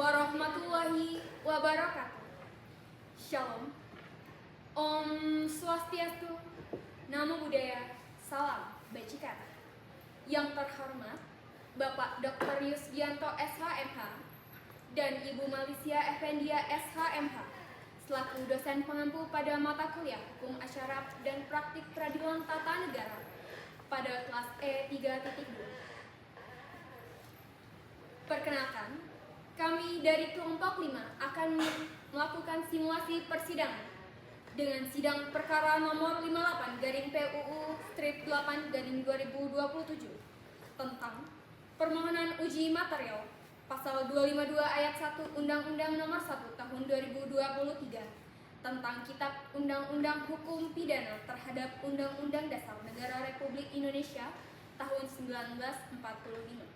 warahmatullahi wabarakatuh. Shalom. Om Swastiastu, Namo Buddhaya, Salam Bacikata. Yang terhormat Bapak Dr. Yusgianto SHMH dan Ibu Malicia Effendia SHMH selaku dosen pengampu pada mata kuliah Hukum Asyara dan Praktik Peradilan Tata Negara pada kelas E3.2. Perkenalkan, kami dari kelompok 5 akan melakukan simulasi persidangan dengan sidang perkara nomor 58/PUU/8/2027 tentang permohonan uji material pasal 252 ayat 1 Undang-Undang Nomor 1 Tahun 2023 tentang Kitab Undang-Undang Hukum Pidana terhadap Undang-Undang Dasar Negara Republik Indonesia tahun 1945.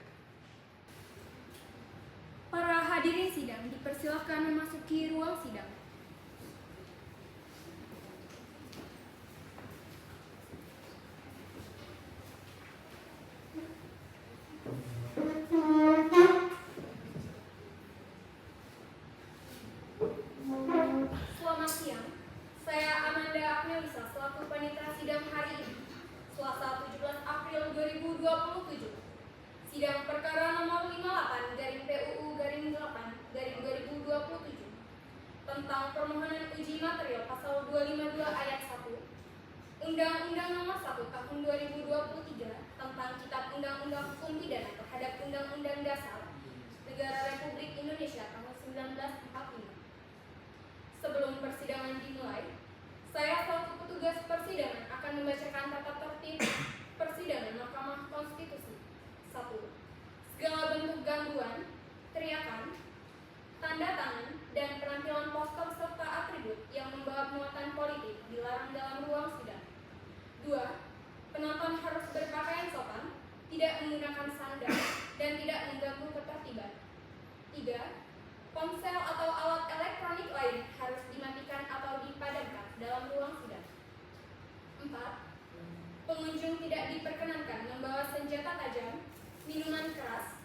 Para hadirin sidang dipersilakan memasuki ruang sidang. Selamat siang, saya Amanda Agnelisa selaku panitia sidang hari ini, Selasa 17 April 2027. Sidang perkara nomor 58/PUU/8/2027 tentang permohonan uji material pasal 252 ayat 1 Undang-Undang Nomor 1 Tahun 2023 tentang Kitab Undang-Undang Hukum Pidana terhadap Undang-Undang Dasar Negara Republik Indonesia tahun 1945. Sebelum persidangan dimulai, saya selaku petugas persidangan akan membacakan tata tertib persidangan Mahkamah Konstitusi. 1. Segala bentuk gangguan, teriakan, tanda tangan, dan penampilan poster serta atribut yang membawa muatan politik dilarang dalam ruang sidang. 2. Penonton harus berpakaian sopan, tidak menggunakan sandal, dan tidak mengganggu ketertiban. 3. Ponsel atau alat elektronik lain harus dimatikan atau dipadamkan dalam ruang sidang. 4. Pengunjung tidak diperkenankan membawa senjata tajam, minuman keras,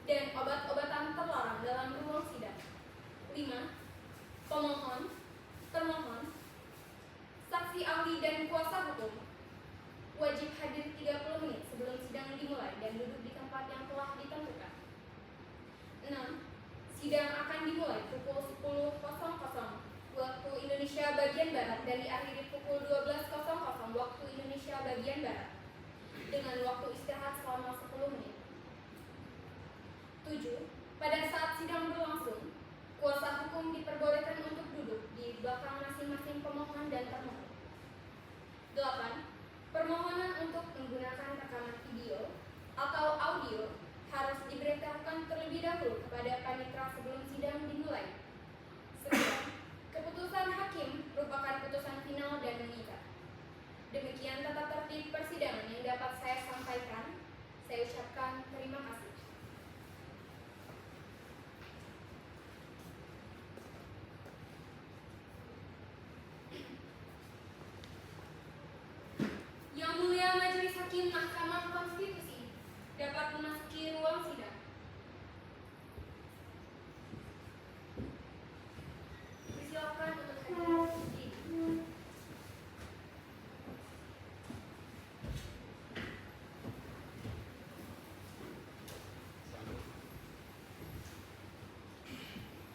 dan obat-obatan terlarang dalam ruang sidang. 5. Pemohon, termohon, saksi ahli dan kuasa hukum wajib hadir 30 menit sebelum sidang dimulai dan duduk di tempat yang telah ditentukan. 6. Sidang akan dimulai pukul 10.00 waktu Indonesia bagian Barat dan diakhiri pukul 12.00 waktu Indonesia bagian Barat dengan waktu istirahat selama 10 menit. 7. Pada saat sidang berlangsung, kuasa hukum diperbolehkan untuk duduk di belakang masing-masing pemohon dan termohon. 8. Permohonan untuk menggunakan rekaman video atau audio harus diberitahukan terlebih dahulu kepada panitera sebelum sidang dimulai. 9. Keputusan hakim merupakan putusan final dan mengikat. Demikian tata tertib persidangan yang dapat saya sampaikan. Saya ucapkan terima kasih. Yang Mulia Majelis Hakim Mahkamah Konstitusi dapat memasuki ruang sidang. Silakan untuk hadir.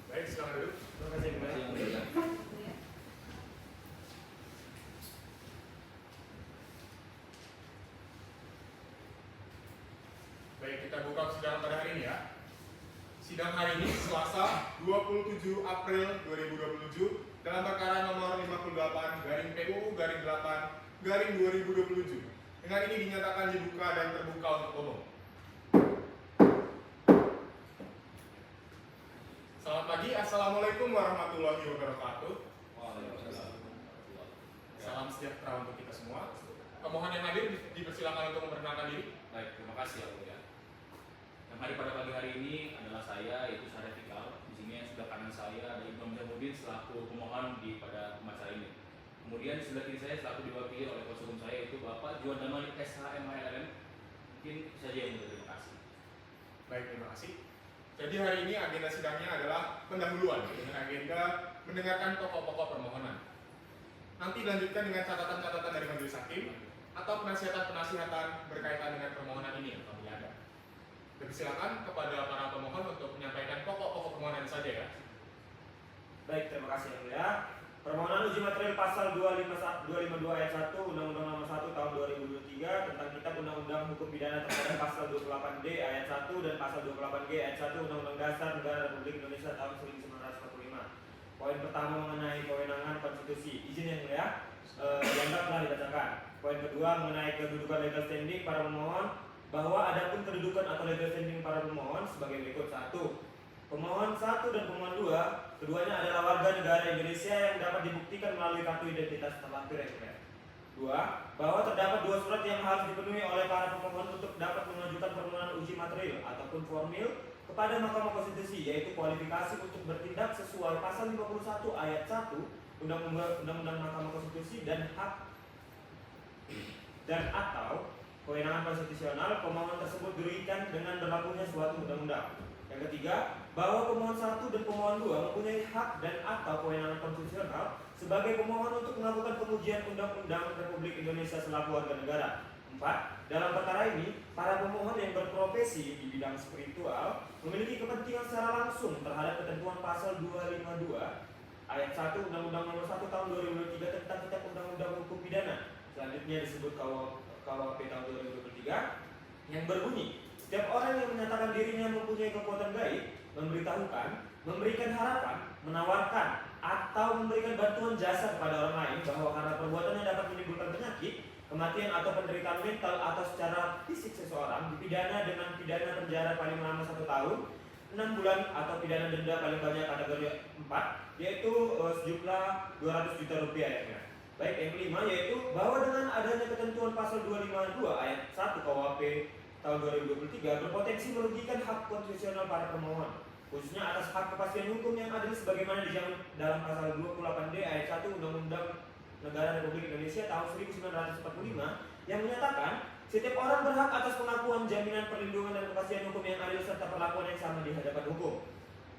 Baik, silakan duduk. Terima kasih kembali. Baik, kita buka sidang pada hari ini ya. Sidang hari ini Selasa 27 April 2027 dalam perkara nomor 58/PUU/8/2027. Dengan ini dinyatakan dibuka dan terbuka untuk umum. Selamat pagi, Assalamualaikum warahmatullahi wabarakatuh. Salam sejahtera untuk kita semua. Pemohon yang hadir dipersilakan untuk memperkenalkan diri. Baik, terima kasih ya Bu ya. Yang hadir pada pagi hari ini adalah saya, yaitu Syarif Fikal. Di sini sebelah kanan saya ada Ibnu Jamuddin selaku pemohon pada acara ini. Kemudian sebelah kiri saya selaku diwakili oleh kuasa hukum saya yaitu Bapak Juan Damalik SHMH LLM. Mungkin saja yang mulia, terima kasih. Baik, terima kasih. Jadi hari ini agenda sidangnya adalah pendahuluan dengan agenda mendengarkan pokok-pokok permohonan. Nanti dilanjutkan dengan catatan-catatan dari majelis hakim atau penasihatan-penasihatan berkaitan dengan permohonan ini apabila ada. Silakan kepada para pemohon untuk menyampaikan pokok-pokok permohonan saja ya. Baik, terima kasih yang mulia. Permohonan uji material pasal 252 ayat 1 Undang-Undang Nomor 1 Tahun 2023 tentang Kitab Undang-Undang Hukum Pidana terhadap pasal 28D ayat 1 dan pasal 28G ayat 1 Undang-Undang Dasar Negara Republik Indonesia tahun 1945. Poin pertama mengenai kewenangan konstitusi. Izin yang mulia, dianggap telah dibacakan. Poin kedua mengenai kedudukan legal standing para pemohon, bahwa adapun kedudukan atau legal standing para pemohon sebagai berikut. 1. Pemohon 1 dan pemohon 2, keduanya adalah warga negara Indonesia yang dapat dibuktikan melalui kartu identitas terlampir yang mulia. 2. Bahwa terdapat 2 surat yang harus dipenuhi oleh para pemohon untuk dapat mengajukan permohonan uji material ataupun formil kepada Mahkamah Konstitusi, yaitu kualifikasi untuk bertindak sesuai pasal 51 ayat 1 Undang-Undang Mahkamah Konstitusi dan hak dan atau kewenangan konstitusional pemohon tersebut diberikan dengan berlakunya suatu undang-undang. Yang ketiga, bahwa pemohon 1 dan pemohon 2 mempunyai hak dan atau kewenangan konstitusional sebagai pemohon untuk melakukan pengujian Undang-Undang Republik Indonesia selaku warga negara. 4. Dalam perkara ini, para pemohon yang berprofesi di bidang spiritual memiliki kepentingan secara langsung terhadap ketentuan pasal 252 ayat 1 Undang-Undang Nomor 1 Tahun 2023 tentang Kitab Undang-Undang Hukum Pidana. Selanjutnya disebut KUHP tahun 2023 yang berbunyi, setiap orang yang menyatakan dirinya mempunyai kekuatan gaib, memberitahukan, memberikan harapan, menawarkan, atau memberikan bantuan jasa kepada orang lain bahwa karena perbuatannya dapat menimbulkan penyakit, kematian atau penderitaan mental atau secara fisik seseorang dipidana dengan pidana penjara paling lama 1 tahun, 6 bulan atau pidana denda paling banyak kategori 4, yaitu sejumlah 200 juta rupiah ya. Baik, yang kelima yaitu bahwa dengan adanya ketentuan pasal 252 ayat 1 KUHP tahun 2023 berpotensi merugikan hak konstitusional para pemohon, khususnya atas hak kepastian hukum yang adil sebagaimana dijamin dalam pasal 28D ayat 1 Undang-Undang Negara Republik Indonesia tahun 1945 yang menyatakan setiap orang berhak atas pengakuan, jaminan, perlindungan dan kepastian hukum yang adil serta perlakuan yang sama di hadapan hukum.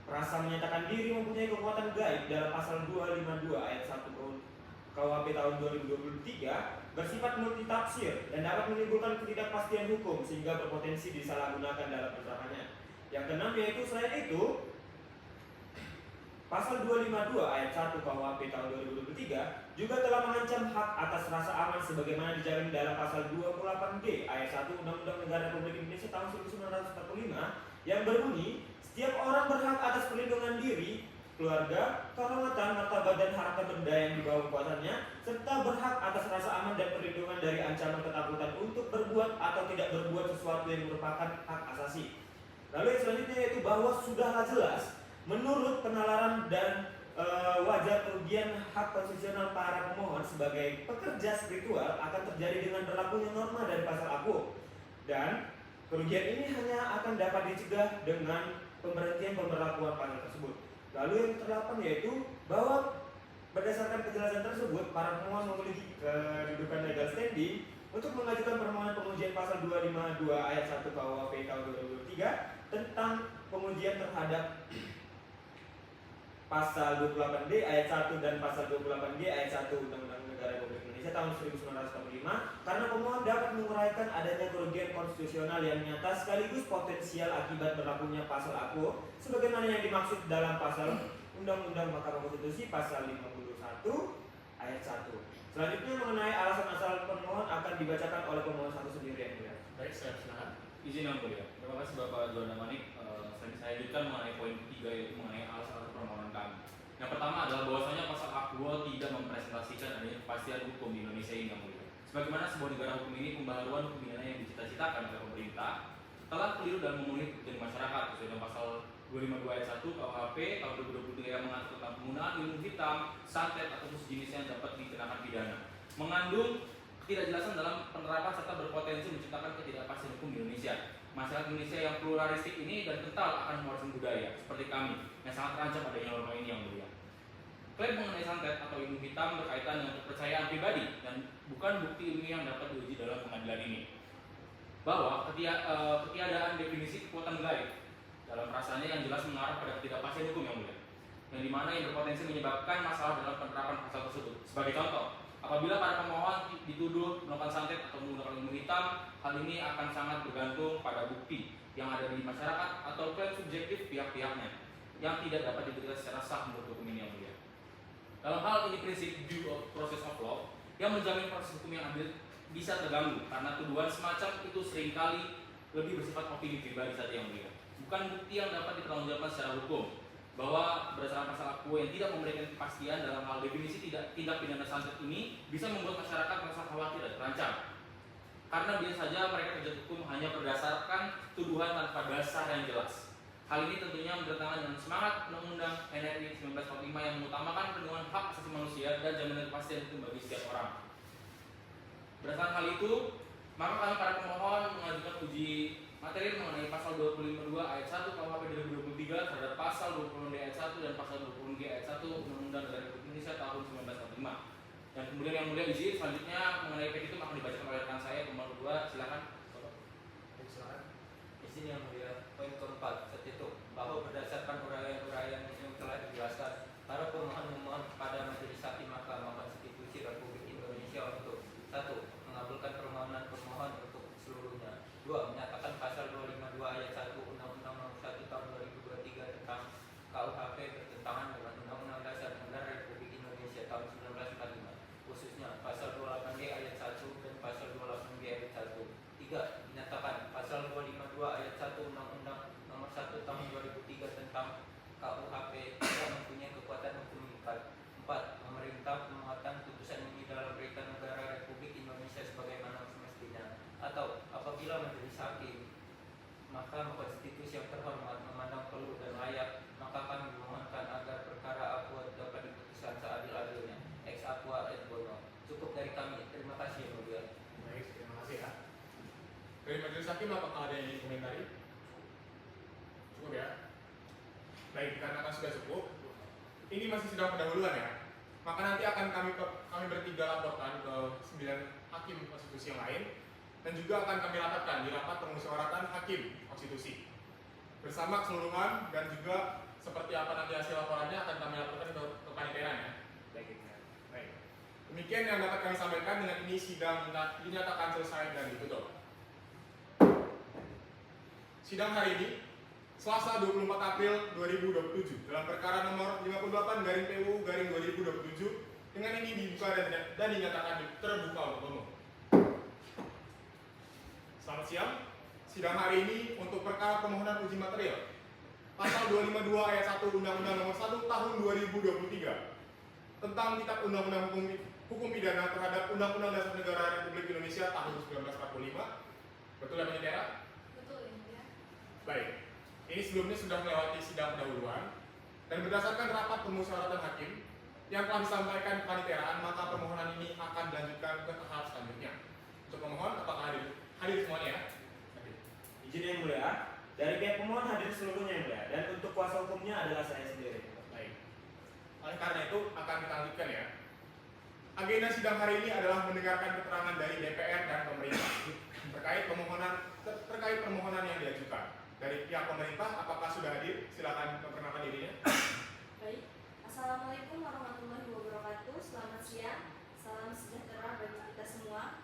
Perasa menyatakan diri mempunyai kekuatan gaib dalam pasal 252 ayat 1 KUHP tahun 2023 bersifat multitafsir dan dapat menimbulkan ketidakpastian hukum sehingga berpotensi disalahgunakan dalam penerapannya. Yang keenam yaitu selain itu, pasal 252 ayat 1 KUHP tahun 2023 juga telah mengancam hak atas rasa aman sebagaimana dijamin dalam pasal 28D ayat 1 Undang-Undang Negara Republik Indonesia tahun 1945 yang berbunyi, setiap orang berhak atas perlindungan diri, keluarga, kehormatan, martabat dan harta benda yang dibawa kekuatannya, serta berhak atas rasa aman dan perlindungan dari ancaman ketakutan untuk berbuat atau tidak berbuat sesuatu yang merupakan hak asasi. Lalu yang selanjutnya yaitu bahwa sudahlah jelas menurut penalaran dan wajar kerugian hak konstitusional para pemohon sebagai pekerja spiritual akan terjadi dengan berlakunya norma dari pasal aku, dan kerugian ini hanya akan dapat dicegah dengan pemberhentian pemberlakuan pasal tersebut. Lalu yang ke-8 yaitu bahwa berdasarkan penjelasan tersebut para pemohon memiliki kedudukan legal standing untuk mengajukan permohonan pengujian pasal 252 ayat 1 KUHP tahun 2023 tentang pengujian terhadap pasal 28D ayat 1 dan pasal 28G ayat 1 Undang-Undang Negara Republik Indonesia tahun 1945 karena pemohon dapat menguraikan adanya kerugian konstitusional yang nyata sekaligus potensial akibat berlakunya pasal aku sebagaimana yang dimaksud dalam pasal Undang-Undang Mahkamah Konstitusi pasal 51 ayat 1. Selanjutnya mengenai alasan asal pemohon akan dibacakan oleh pemohon satu sendiri yang mulia. Baik, saya silakan. Izin yang mulia. Terima kasih Bapak Juanda Manik. Saya lanjutkan mengenai poin ketiga yaitu mengenai alasan permohonan kami. Yang pertama adalah bahwasanya pasal aktual tidak mempresentasikan adanya kepastian hukum di Indonesia ini yang mulia. Sebagaimana sebuah negara hukum ini, pembaharuan hukum pidana yang dicita-citakan oleh pemerintah telah keliru dan memenuhi kebutuhan masyarakat sesuai dengan pasal 252 ayat 1 KUHP tahun 2023 yang mengatur tentang penggunaan ilmu hitam, santet atau sejenis yang dapat dikenakan pidana, mengandung ketidakjelasan dalam penerapan serta berpotensi menciptakan ketidakpastian hukum di Indonesia. Masyarakat Indonesia yang pluralistik ini dan kental akan warisan budaya seperti kami yang sangat terancam adanya norma ini yang mulia. Klaim mengenai santet atau ilmu hitam berkaitan dengan kepercayaan pribadi dan bukan bukti ilmiah yang dapat diuji dalam pengadilan ini. Bahwa ketiadaan definisi kekuatan gaib dalam perasaannya yang jelas mengarah pada ketidakpastian hukum yang mulia, yang dimana yang berpotensi menyebabkan masalah dalam penerapan pasal tersebut. Sebagai contoh, apabila para pemohon dituduh melakukan santet atau menggunakan ilmu hitam, hal ini akan sangat bergantung pada bukti yang ada di masyarakat atau klaim subjektif pihak-pihaknya yang tidak dapat dibuktikan secara sah menurut hukum ini yang mulia. Dalam hal ini prinsip due process of law yang menjamin proses hukum yang adil bisa terganggu karena tuduhan semacam itu seringkali lebih bersifat opini pribadi saja yang mulia, bukan bukti yang dapat dipertanggungjawabkan secara hukum. Bahwa berdasarkan pasal aku yang tidak memberikan kepastian dalam hal definisi tindak pidana santet ini bisa membuat masyarakat merasa khawatir dan terancam. Karena biasa saja mereka terjerat hukum hanya berdasarkan tuduhan tanpa dasar yang jelas. Hal ini tentunya bertentangan dengan semangat Undang-Undang NRI 1945 yang mengutamakan perlindungan hak asasi manusia dan jaminan kepastian hukum bagi setiap orang. Berdasarkan hal itu, maka kami para pemohon mengajukan uji materi mengenai pasal 252 ayat 1 KUHP 2023 terhadap pasal 20 ayat 1 dan pasal 20 ayat 1 Undang-Undang Negara Republik Indonesia tahun 1945. Dan kemudian yang mulia izin selanjutnya mengenai petitum akan dibacakan oleh rekan saya pemohon kedua, silakan. Silakan. Izin yang mulia, poin keempat, petitum bahwa berdasarkan uraian-uraian yang telah dijelaskan, para pemohon memohon kepada Majelis Hakim Mahkamah Konstitusi Republik Indonesia untuk 1. Mengabulkan permohonan pemohon untuk seluruhnya. 2. Menyatakan pasal 252 ayat 1 Undang-Undang Nomor 1 Tahun 2023 tentang KUHP bertentangan dengan Undang-Undang Dasar Negara Republik Indonesia tahun 1945, khususnya pasal 28D ayat 1 dan pasal 28B ayat 1. 3. Menyatakan pasal 252 ayat 1 Undang-Undang Nomor 1 Tahun 2003 tentang KUHP tidak mempunyai kekuatan hukum mengikat. 4. Memerintah penguatan putusan ini dalam berita negara Republik Indonesia sebagaimana semestinya. Atau apabila Majelis Hakim Mahkamah Konstitusi yang terhormat memandang perlu dan layak, maka kami memohonkan agar perkara akuat dapat diputuskan seadil-adilnya. Ex aqua et bono. Cukup dari kami. Terima kasih yang mulia. Baik, terima kasih ya. Dari Majelis Hakim apakah ada yang ingin komentari? Cukup ya. Baik, dikarenakan sudah cukup, ini masih sedang pendahuluan ya. Maka nanti akan kami bertiga laporkan ke 9 hakim konstitusi yang lain dan juga akan kami rapatkan di rapat permusyawaratan hakim konstitusi bersama keseluruhan dan juga seperti apa nanti hasil laporannya akan kami laporkan ke kepanitiaan ya. Baik. Demikian yang dapat kami sampaikan. Dengan ini sidang dinyatakan selesai dan ditutup. Sidang hari ini Selasa 24 April 2027 dalam perkara nomor 58/PU/2027 dengan ini dibuka dan dinyatakan terbuka untuk umum. Selamat siang. Sidang hari ini untuk perkara permohonan uji material pasal 252 ayat 1 Undang-Undang Nomor 1 Tahun 2023 tentang Kitab Undang-Undang Hukum Pidana terhadap Undang-Undang Dasar Negara Republik Indonesia tahun 1945. Betul ya, Penyelenggara? Betul ya. Baik. Ini sebelumnya sudah melewati sidang pendahuluan dan berdasarkan rapat permusyawaratan hakim yang telah disampaikan kepanitiaan, maka permohonan ini akan dilanjutkan ke tahap selanjutnya. Untuk pemohon, apakah hadir semuanya ya? Izin yang mulia, dari pihak pemohon hadir seluruhnya yang mulia, dan untuk kuasa hukumnya adalah saya sendiri. Baik. Oleh karena itu akan kita lanjutkan ya. Agenda sidang hari ini adalah mendengarkan keterangan dari DPR dan pemerintah terkait permohonan yang diajukan. Dari pihak pemerintah, apakah sudah hadir? Silakan memperkenalkan dirinya. Baik. Assalamualaikum warahmatullahi wabarakatuh. Selamat siang. Salam sejahtera bagi kita semua.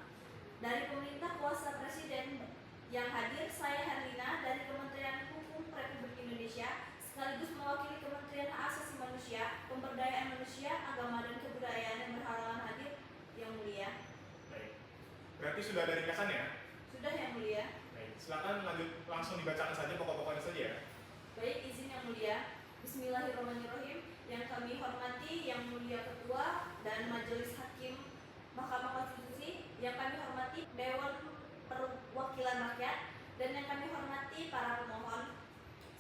Dari pemerintah kuasa presiden yang hadir, saya Herlina dari Kementerian Hukum Republik Indonesia sekaligus mewakili Kementerian Hak Asasi Manusia, Pemberdayaan Manusia, Agama dan Kebudayaan yang berhalangan hadir yang mulia. Baik. Berarti sudah ada ringkasannya? Sudah yang mulia. Baik. Silakan langsung dibacakan saja pokok-pokoknya saja ya. Baik, izin yang mulia. Bismillahirrahmanirrahim. Yang kami hormati Yang Mulia Ketua dan Majelis Hakim Mahkamah Konstitusi, yang kami hormati Dewan Perwakilan Rakyat, dan yang kami hormati para pemohon.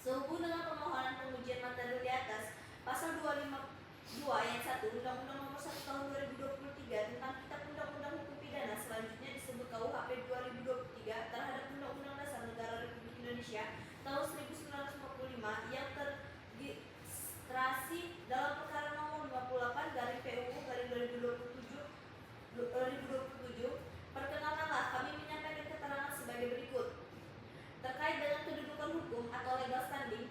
Sehubung dengan permohonan pengujian materi di atas, pasal 252 ayat 1 Undang-Undang Nomor 1 Tahun 2023 tentang Kitab Undang-Undang Hukum Pidana selanjutnya disebut KUHP 2023 terhadap Undang-Undang Dasar Negara Republik Indonesia tahun 1945 yang terregistrasi dalam perkara nomor 58/PU/2027. Perkenalkanlah, kami menyampaikan keterangan sebagai berikut. Terkait dengan kedudukan hukum atau legal standing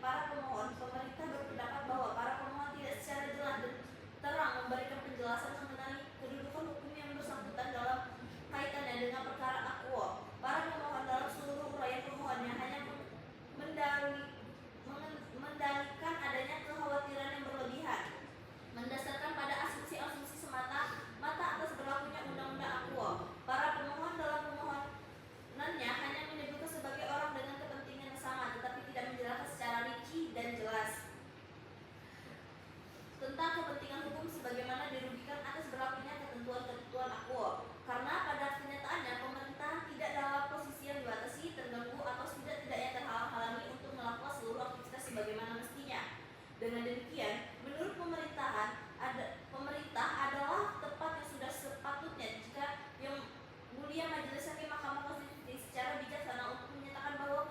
mulia Majelis Hakim Mahkamah Konstitusi secara bijaksana untuk menyatakan bahwa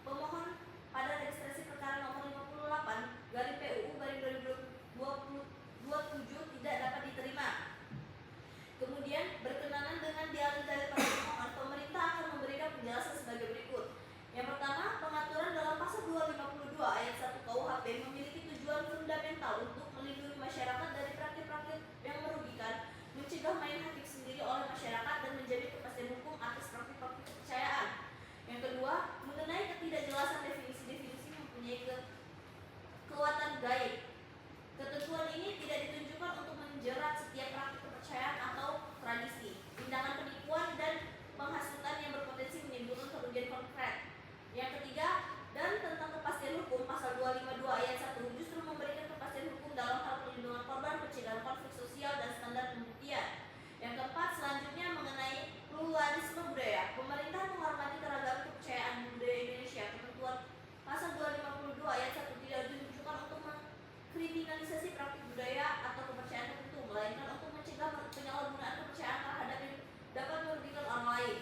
pemohon pada registrasi perkara nomor 58 garing PUU garing 2027 tidak dapat diterima. Kemudian berkenaan dengan dialih dari para pemohon, pemerintah akan memberikan penjelasan sebagai berikut. Yang pertama, pengaturan dalam pasal 252 ayat 1 KUHP memiliki tujuan fundamental untuk melindungi masyarakat dari praktik-praktik yang merugikan, mencegah main hakim sendiri oleh masyarakat, dan menjamin kepastian hukum atas praktik-praktik kepercayaan. Yang kedua, mengenai ketidakjelasan definisi-definisi mempunyai kekuatan gaib. Ketentuan ini tidak ditunjukkan untuk menjerat setiap praktik kepercayaan atau tradisi, tindakan penipuan, dan penghasutan yang berpotensi menimbulkan kerugian konkret. Yang ketiga, dan tentang kepastian hukum, pasal 252 ayat 1 justru memberikan kepastian hukum dalam hal perlindungan korban, pencegahan konflik sosial, dan standar pembuktian. Yang keempat, selanjutnya mengenai pluralisme budaya. Pemerintah menghormati keragaman kepercayaan budaya Indonesia. Ketentuan pasal 252 ayat 1 tidak ditujukan untuk mengkriminalisasi praktik budaya atau kepercayaan tertentu, melainkan untuk mencegah penyalahgunaan kepercayaan terhadap yang dapat merugikan orang lain.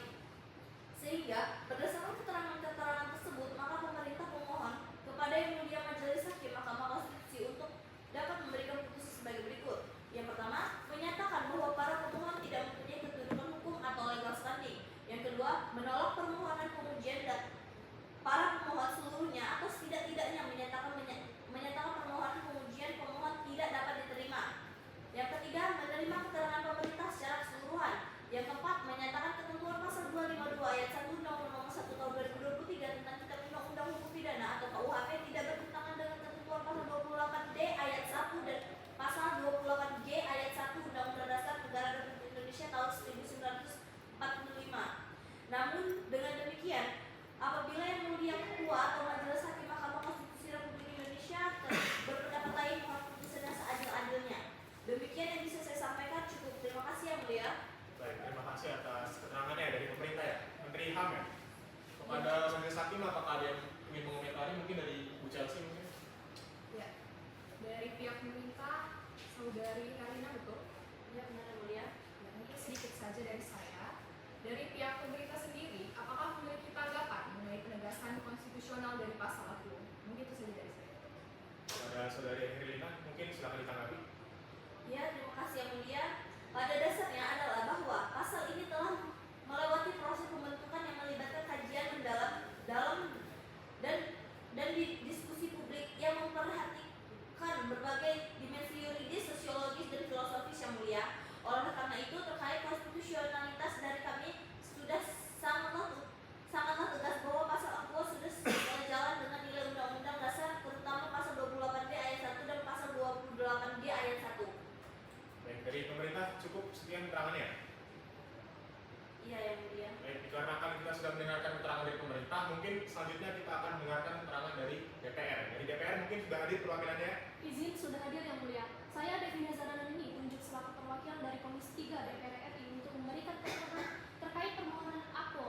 Sehingga berdasarkan keterangan-keterangan tersebut, maka pemerintah memohon kepada Yang Mulia Majelis Hakim Mahkamah Konstitusi untuk dapat memberikan putusan sebagai berikut. Yang pertama, menyatakan bahwa para pemohon tidak mempunyai kedudukan hukum atau legal standing. Yang kedua, menolak permohonan pengujian dan para pemohon seluruhnya atau setidak-tidaknya menyatakan permohonan pengujian pemohon tidak dapat diterima. Yang ketiga, menerima keterangan pemerintah secara keseluruhan. Yang keempat, menyatakan ketentuan pasal 252 ayat 1 Undang-Undang Nomor 1 Tahun 2023 tentang Kitab Undang-Undang Hukum Pidana atau KUHP tidak bertentangan dengan ketentuan pasal 28D ayat 1 dan pasal 28G ayat 1 Undang-Undang Dasar Negara Republik Indonesia tahun 1945. Namun dengan demikian, apabila Yang Mulia Ketua atau Majelis Hakim Mahkamah Konstitusi Republik Indonesia berpendapat lain, mohon putusannya seadil-adilnya. Demikian yang bisa saya sampaikan, cukup. Terima kasih Yang Mulia. Baik, terima kasih atas keterangannya dari pemerintah ya. Menteri HAM ya. Kepada Majelis Hakim, apakah ada yang ingin mengomentari? Mungkin dari Bu Chelsea mungkin. Ya, dari pihak pemerintah, Saudari Karina, betul? Ya, benar Yang Mulia. Ya, mungkin sedikit saja dari saya. Dari pihak pemerintah sendiri, apakah memiliki tanggapan mengenai penegasan konstitusional dari pasal itu? Mungkin itu saja dari saya. Kepada Saudari Herlina, mungkin silakan ditanggapi. Ya, terima kasih Yang Mulia. Pada dasarnya adalah bahwa pasal ini telah melewati proses pembentukan yang melibatkan kajian mendalam dan diskusi publik yang memperhatikan berbagai dimensi yuridis, sosiologis, dan filosofis Yang Mulia. Oleh karena itu, terkait konstitusionalitas dari kami sudah sangatlah tegas bahwa pasal aqua sudah sejalan dengan nilai Undang-Undang Dasar, terutama pasal 28D ayat 1 dan pasal 28D ayat 1. Baik, dari pemerintah cukup sekian keterangannya. Iya Yang Mulia. Baik, dikarenakan kita sudah mendengarkan keterangan dari pemerintah, mungkin selanjutnya kita akan mendengarkan keterangan dari DPR. Dari DPR mungkin sudah hadir perwakilannya. Izin sudah hadir Yang Mulia. Saya Devina Zaranani unjuk selaku perwakilan dari Komisi 3 DPR RI untuk memberikan keterangan terkait permohonan APO.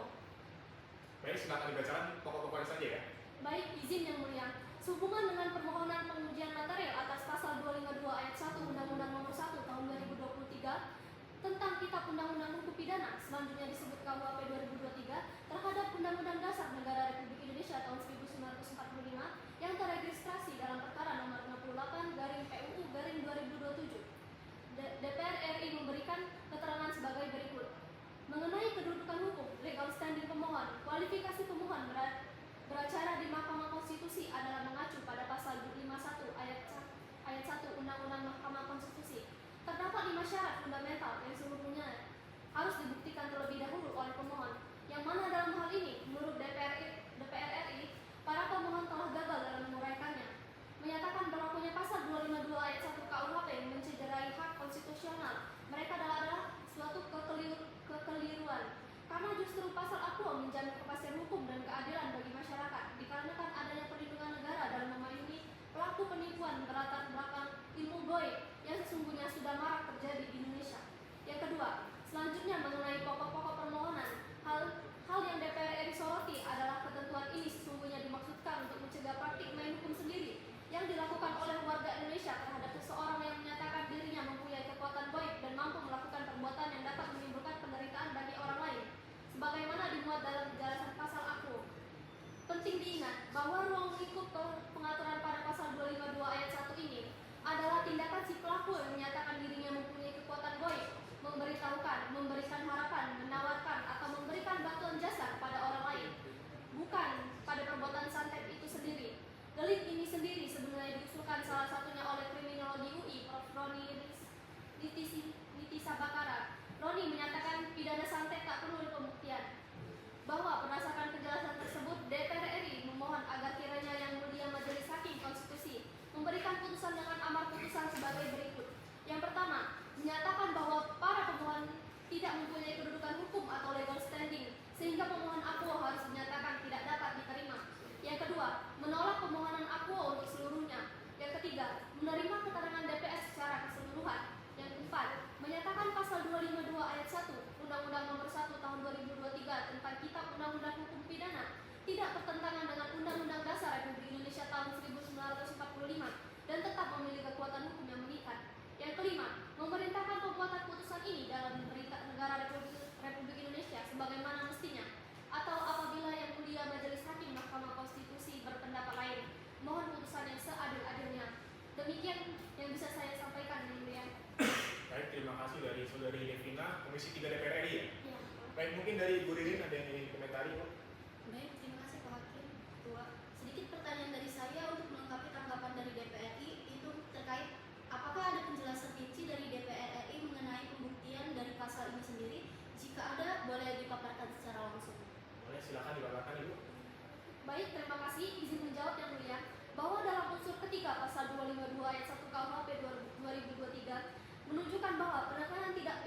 Baik, silakan dibacakan pokok-pokoknya saja ya. Baik, izin Yang Mulia. Sehubungan dengan permohonan pengujian material atas pasal 252 ayat 1 Undang-Undang Nomor 1 Tahun 2023 tentang Kitab Undang-Undang Hukum Pidana, selanjutnya disebut KUHP 2023, terhadap Undang-Undang Dasar Negara Republik Indonesia tahun 1945 yang teregistrasi dalam perkara nomor 68 garing PUU garing 2027. DPR RI memberikan keterangan sebagai berikut. Mengenai kedudukan hukum, legal standing pemohon, kualifikasi pemohon beracara di Mahkamah Konstitusi adalah mengacu pada pasal 51 ayat 1 Undang-Undang Mahkamah Konstitusi. Terdapat 5 syarat fundamental yang seluruhnya harus dibuktikan terlebih dahulu oleh pemohon, yang mana dalam hal ini, menurut DPR RI, para pemohon telah gagal dalam menguraikannya. Menyatakan berlakunya pasal 252 ayat 1 KUHP mencederai hak konstitusional mereka adalah suatu kekeliruan, karena justru pasal aqua menjamin kepastian hukum dan keadilan bagi masyarakat, dikarenakan adanya perlindungan negara dalam memayungi pelaku penipuan berlatar belakang ilmu goib yang sesungguhnya sudah marak terjadi di Indonesia. Yang kedua, selanjutnya mengenai pokok-pokok permohonan, hal yang DPR RI soroti adalah ketentuan ini sesungguhnya dimaksudkan untuk mencegah praktik main hukum sendiri yang dilakukan oleh warga Indonesia terhadap seseorang yang menyatakan dirinya mempunyai kekuatan goib dan mampu melakukan perbuatan yang dapat menimbulkan penderitaan bagi Komisi 3 DPR RI ya. Ya. Baik, mungkin dari Ibu Ririn ada yang ingin dikomentari, Bu? Baik, terima kasih Pak Hakim. Ketua. Sedikit pertanyaan dari saya untuk melengkapi tanggapan dari DPRI itu terkait apakah ada penjelasan rinci dari DPR RI mengenai pembuktian dari pasal ini sendiri? Jika ada, boleh dipaparkan secara langsung. Boleh, silakan dibacakan Ibu. Baik, terima kasih. Izin menjawab yang mulia bahwa dalam unsur ketiga pasal 252 ayat 1 KUHP 2023 menunjukkan bahwa penekanan tindak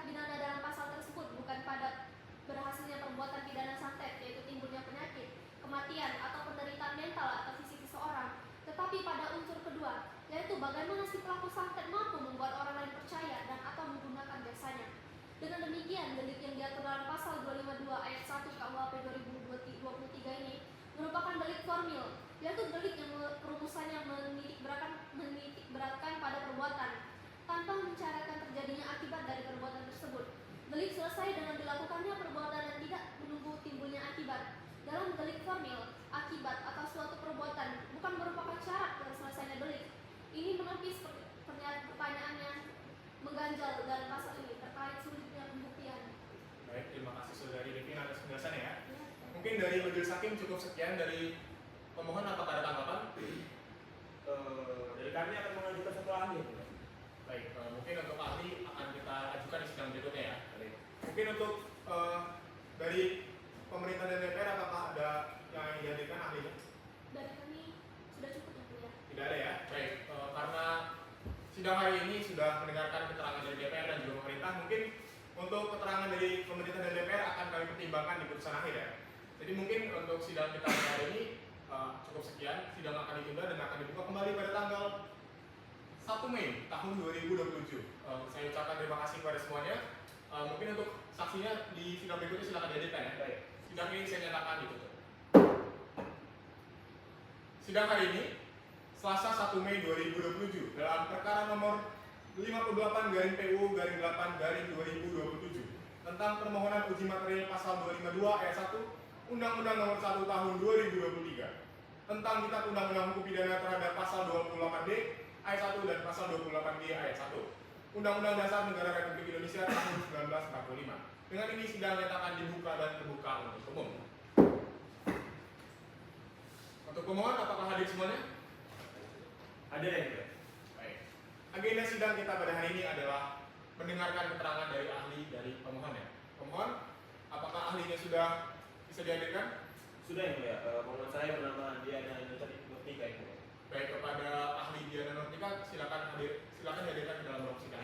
pidana dalam pasal tersebut bukan pada berhasilnya perbuatan pidana santet, yaitu timbulnya penyakit, kematian, atau penderitaan mental atau fisik seseorang, tetapi pada unsur kedua, yaitu bagaimana si pelaku santet mampu membuat orang lain percaya dan atau menggunakan jasanya. Dengan demikian, delik yang diatur dalam pasal 252 ayat 1 KUHP 2023 ini merupakan delik formil, yaitu delik yang perumusannya menitik beratkan pada perbuatan tanpa mencaratkan terjadinya akibat dari perbuatan tersebut. Delik selesai dengan dilakukannya perbuatan dan tidak menunggu timbulnya akibat. Dalam delik formil, akibat atau suatu perbuatan bukan merupakan syarat terselesainya delik. Ini menepis pertanyaannya mengganjal dalam pasal ini terkait sulitnya pembuktian. Baik, terima kasih Saudari Devin atas penjelasannya ya. Mungkin dari Majelis Hakim cukup sekian dari pemohon, apakah ada tanggapan? Dari kami akan mengajukan satu ahli. Baik, mungkin untuk ahli akan kita ajukan di sidang berikutnya ya. Mungkin untuk dari pemerintah dan DPR apakah ada yang dihadirkan ahlinya? Dari kami sudah cukup yang mulia. Tidak ada ya. Baik, karena sidang hari ini sudah mendengarkan keterangan dari DPR dan juga pemerintah, mungkin untuk keterangan dari pemerintah dan DPR akan kami pertimbangkan di putusan akhir ya. Jadi mungkin untuk sidang kita hari ini cukup sekian. Sidang akan ditunda dan akan dibuka kembali pada tanggal 1 Mei tahun 2027. Saya ucapkan terima kasih kepada semuanya. Mungkin untuk saksinya di sidang berikutnya silakan dihadirkan ya. Baik. Sidang ini saya nyatakan ditutup. Sidang hari ini Selasa 1 Mei 2027 dalam perkara nomor 58/PU/8/2027 tentang permohonan uji material pasal 252 ayat 1 Undang-Undang Nomor 1 Tahun 2023 tentang Kitab Undang-Undang Hukum Pidana terhadap pasal 28D ayat 1 dan pasal 28G ayat 1 Undang-Undang Dasar Negara Republik Indonesia tahun 1945. Dengan ini sidang nyatakan dibuka dan terbuka untuk umum. Untuk pemohon apakah hadir semuanya? Ada yang enggak? Baik. Agenda sidang kita pada hari ini adalah mendengarkan keterangan dari ahli dari pemohon ya. Pemohon, apakah ahlinya sudah bisa dihadirkan? Sudah yang mulia. Pemohon saya bernama Diana Nurtika yang mulia. Baik, kepada ahli Diana Nurtika silakan dihadirkan ke dalam ruang sidang.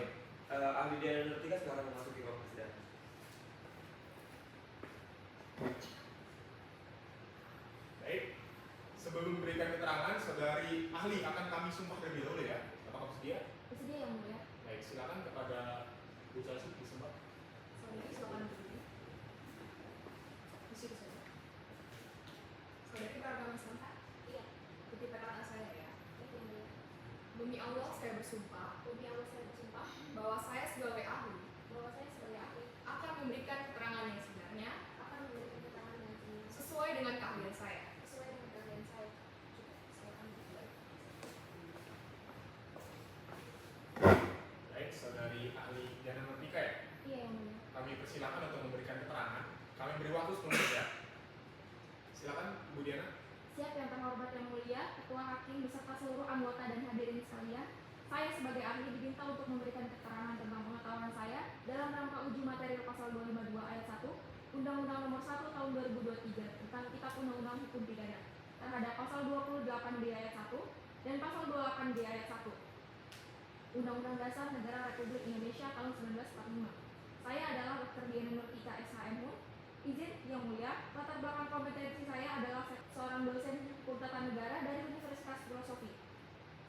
Ahli Diana Nurtika sekarang memasuki ruang sidang. Baik. Sebelum memberikan keterangan, saudari ahli akan kami sumpah terlebih dahulu ya. Apakah bersedia? Bersedia yang mulia. Baik, silakan kepada Bu Chelsea disumpah. Saudari silakan berdiri. Di situ saja. Saudari beragama Islam? Iya. Ikuti perkataan saya ya. Yang mulia. Demi Allah saya bersumpah Demi Allah saya bersumpah bahwa saya sebagai ahli bahwa saya sebagai ahli akan memberikan keterangan yang sebenarnya akan memberikan keterangan yang sesuai dengan keahlian saya. sesuai dengan keahlian saya. Silakan dimulai. Baik, saudari ahli Diana Nurtika ya. Iya yang mulia. Kami persilakan untuk memberikan keterangan. Kami beri waktu 10 menit ya. Silakan Bu Diana. Siap yang terhormat yang mulia, Ketua Hakim beserta seluruh anggota dan hadirin sekalian. Saya sebagai ahli diminta untuk memberikan keterangan tentang pengetahuan saya dalam rangka uji material pasal 252 ayat 1 Undang-Undang Nomor 1 Tahun 2023 tentang Kitab Undang-Undang Hukum Pidana terhadap pasal 28D ayat 1 dan pasal 28D ayat 1 Undang-Undang Dasar Negara Republik Indonesia tahun 1945. Saya adalah Dr. Diana Nurtika SHMU. Izin yang mulia, latar belakang kompetensi saya adalah seorang dosen hukum tata negara dari Universitas Filosofi.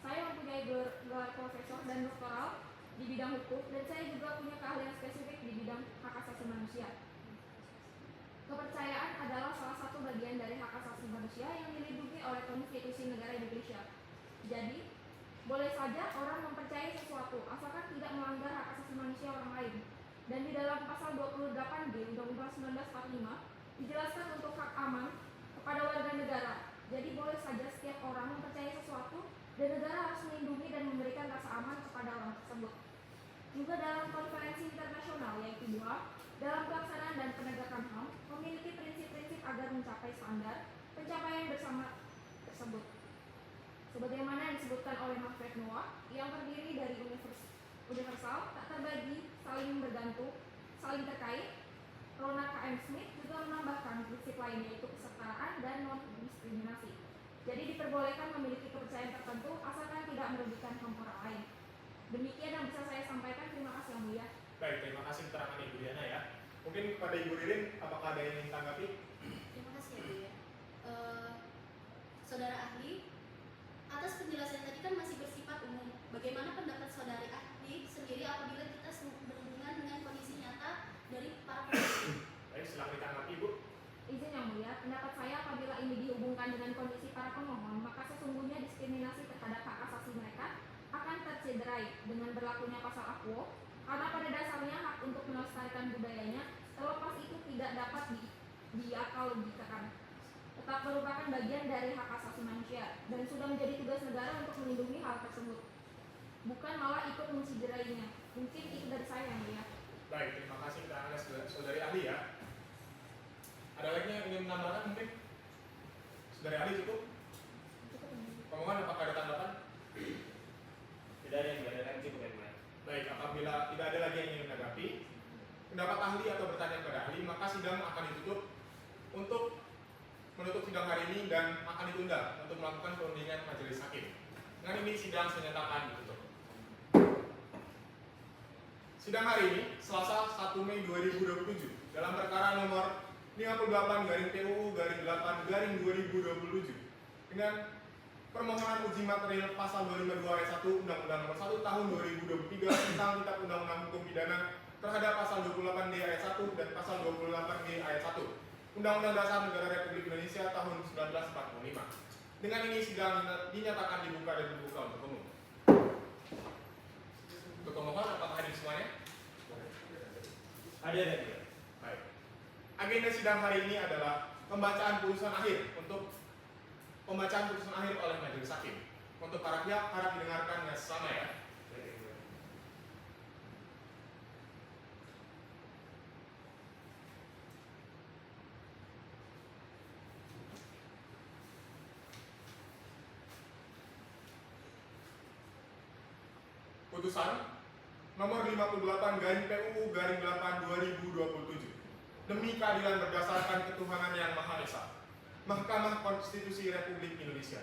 Saya mempunyai gelar profesor dan doktoral di bidang hukum dan saya juga punya keahlian spesifik di bidang hak asasi manusia. Kepercayaan adalah salah satu bagian dari hak asasi manusia yang dilindungi oleh konstitusi negara Indonesia. Jadi, boleh saja orang mempercayai sesuatu asalkan tidak melanggar hak asasi manusia orang lain. Dan di dalam pasal 28D Undang-Undang 1945 dijelaskan untuk hak aman kepada warga negara. Jadi boleh saja setiap orang mempercayai sesuatu dan negara harus melindungi dan memberikan rasa aman kepada orang tersebut. juga dalam konferensi internasional yaitu Doha, dalam pelaksanaan dan penegakan HAM memiliki prinsip-prinsip agar mencapai standar pencapaian bersama tersebut. Sebagaimana yang disebutkan oleh Manfred Noah, yang terdiri dari universal, tak terbagi, saling bergantung, saling terkait. Ronald K.M. Smith juga menambahkan prinsip lain yaitu kesetaraan dan non-diskriminasi. Jadi diperbolehkan memiliki kepercayaan tertentu asalkan tidak merugikan HAM orang lain. Demikian yang bisa saya sampaikan. Terima kasih Yang Mulia. Baik, terima kasih keterangan Ibu Diana ya. Mungkin kepada Ibu Ririn, apakah ada yang ingin tanggapi? Terima kasih ya Bu ya. Saudara ahli, atas penjelasan tadi kan masih bersifat umum. Bagaimana pendapat saudari ahli sendiri apabila kita berhubungan dengan kondisi nyata dari para pemohon? Baik, silakan ditanggapi Ibu. Izin Yang Mulia, pendapat saya apabila ini dihubungkan dengan kondisi para pemohon, maka sesungguhnya diskriminasi terhadap hak asasi mereka akan tercederai dengan berlakunya pasal AQUO, karena pada dasarnya hak untuk melestarikan budayanya terlepas itu tidak dapat diakalogikakan, tetap merupakan bagian dari hak asasi manusia dan sudah menjadi tugas negara untuk melindungi hal tersebut, bukan malah ikut menciderainya. Mungkin itu dari saya Yang Mulia. Baik, terima kasih keterangan saudari ahli ya. Ada lagi yang ingin menambahkan mungkin? Saudari ahli cukup? Pemohon apakah ada tanggapan? Tidak ada yang cukup ya Mulia. Baik, apabila tidak ada lagi yang ingin menanggapi pendapat ahli atau bertanya kepada ahli, maka sidang akan ditutup untuk menutup sidang hari ini dan akan ditunda untuk melakukan perundingan majelis hakim. Dengan ini sidang saya nyatakan ditutup. Sidang hari ini, Selasa 1 Mei 2027, dalam perkara nomor 58/PUU/8/2027 dengan permohonan uji material pasal 252 ayat 1 Undang-Undang Nomor 1 Tahun 2023 tentang Kitab Undang-Undang Hukum Pidana terhadap pasal 28D ayat 1 dan pasal 28G ayat 1 Undang-Undang Dasar Negara Republik Indonesia Tahun 1945. Dengan ini sidang dinyatakan dibuka dan dibuka untuk umum. Untuk pemohon, apakah hadir semuanya? Hadir ya Mulia. Baik. Agenda sidang hari ini adalah pembacaan putusan akhir untuk pembacaan putusan akhir oleh majelis hakim. Untuk para pihak harap didengarkan dengan sesama ya. Putusan nomor 58/PUU/8/2027 demi keadilan berdasarkan ketuhanan yang Maha Esa. Mahkamah Konstitusi Republik Indonesia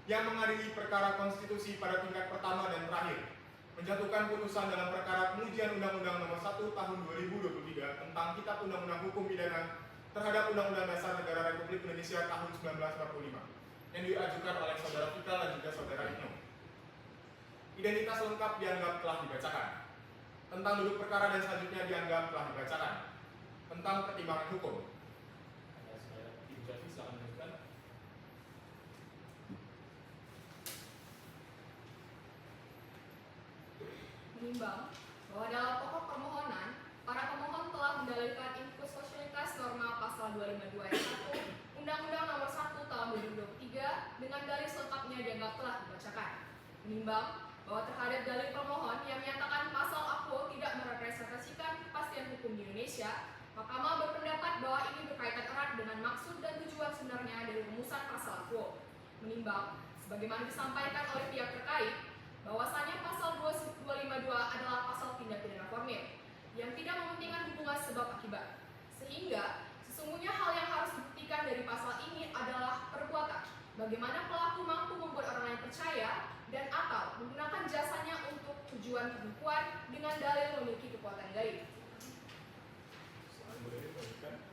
yang mengadili perkara konstitusi pada tingkat pertama dan terakhir menjatuhkan putusan dalam perkara pengujian Undang-Undang Nomor 1 Tahun 2023 tentang Kitab Undang-Undang Hukum Pidana terhadap Undang-Undang Dasar Negara Republik Indonesia Tahun 1945 yang diajukan oleh Saudara Vika dan juga Saudara Ibnu. Identitas lengkap dianggap telah dibacakan. Tentang duduk perkara dan selanjutnya dianggap telah dibacakan. Tentang pertimbangan hukum. Ibu Jafi, silakan melanjutkan. Menimbang bahwa dalam pokok permohonan, para pemohon telah mendalilkan inkonstitusionalitas norma pasal 252 ayat 1 Undang-Undang Nomor 1 Tahun 2023 dengan dalil selengkapnya dianggap telah dibacakan. Menimbang bahwa terhadap dalil pemohon yang menyatakan pasal AQUO tidak merepresentasikan kepastian hukum di Indonesia, Mahkamah berpendapat bahwa ini berkaitan erat dengan maksud dan tujuan sebenarnya dari rumusan pasal AQUO. Menimbang, sebagaimana disampaikan oleh pihak terkait, bahwasanya pasal 252 adalah pasal tindak pidana formil yang tidak mementingkan hubungan sebab akibat. Sehingga, sesungguhnya hal yang harus dibuktikan dari pasal ini adalah perbuatan. Bagaimana pelaku mampu membuat orang lain percaya dan atau menggunakan jasanya untuk tujuan penipuan dengan dalil memiliki kekuatan gaib. Silakan Bu Dewi melanjutkan.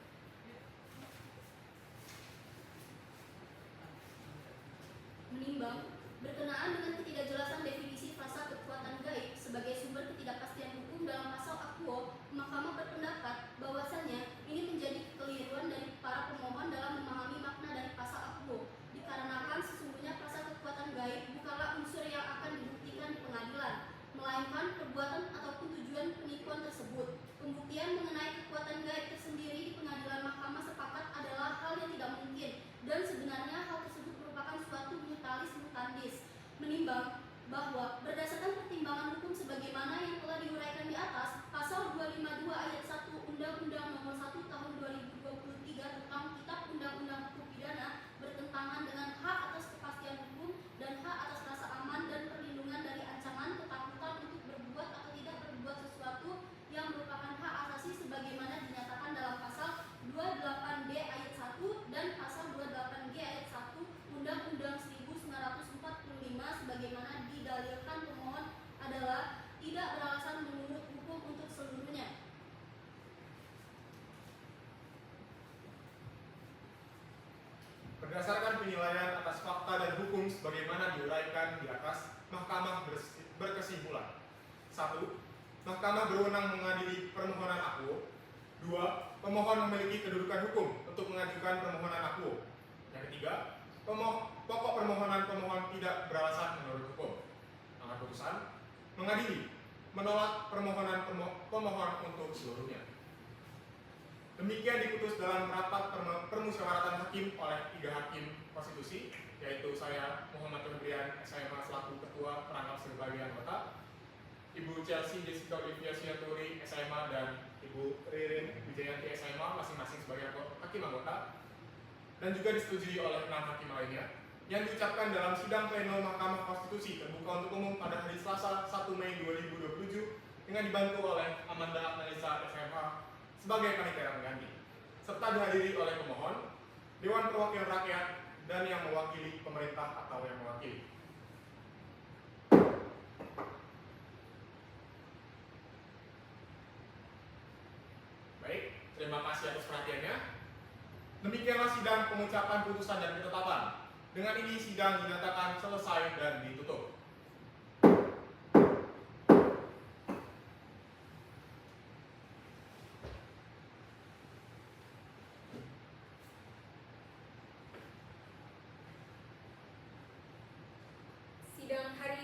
Menimbang, berkenaan dengan ketidakjelasan definisi frasa kekuatan gaib sebagai sumber ketidakpastian hukum dalam pasal AQUO, Mahkamah berpendapat bahwasanya ini menjadi kekeliruan dari para pemohon dalam memahami makna dari pasal AQUO, dikarenakan sesungguhnya frasa kekuatan gaib bukanlah unsur yang akan dibuktikan di pengadilan, melainkan perbuatan ataupun tujuan penipuan tersebut. sebagaimana diuraikan di atas. Mahkamah berkesimpulan: 1. Mahkamah berwenang mengadili permohonan akuo. 2. Pemohon memiliki kedudukan hukum untuk mengajukan permohonan akuo. Yang ketiga, pokok permohonan pemohon tidak beralasan menurut hukum. Amar putusan: mengadili, menolak permohonan pemohon untuk seluruhnya. Demikian diputus dalam rapat permusyawaratan hakim oleh 3 hakim konstitusi, yaitu saya Muhammad Febrian SMA selaku ketua perangkap sebagai anggota, Ibu Chelsea Jessica Olivia Siaturi SMA dan Ibu Ririn Wijayanti SMA masing-masing sebagai hakim anggota, dan juga disetujui oleh 6 hakim lainnya, yang diucapkan dalam sidang pleno Mahkamah Konstitusi terbuka untuk umum pada hari Selasa 1 Mei 2027 dengan dibantu oleh Amanda Analisa SMA sebagai panitia pengganti, serta dihadiri oleh pemohon, Dewan Perwakilan Rakyat, dan yang mewakili pemerintah atau yang mewakili. Baik, terima kasih atas perhatiannya. Demikianlah sidang pengucapan putusan dan ketetapan. Dengan ini sidang dinyatakan selesai dan ditutup. Sidang hari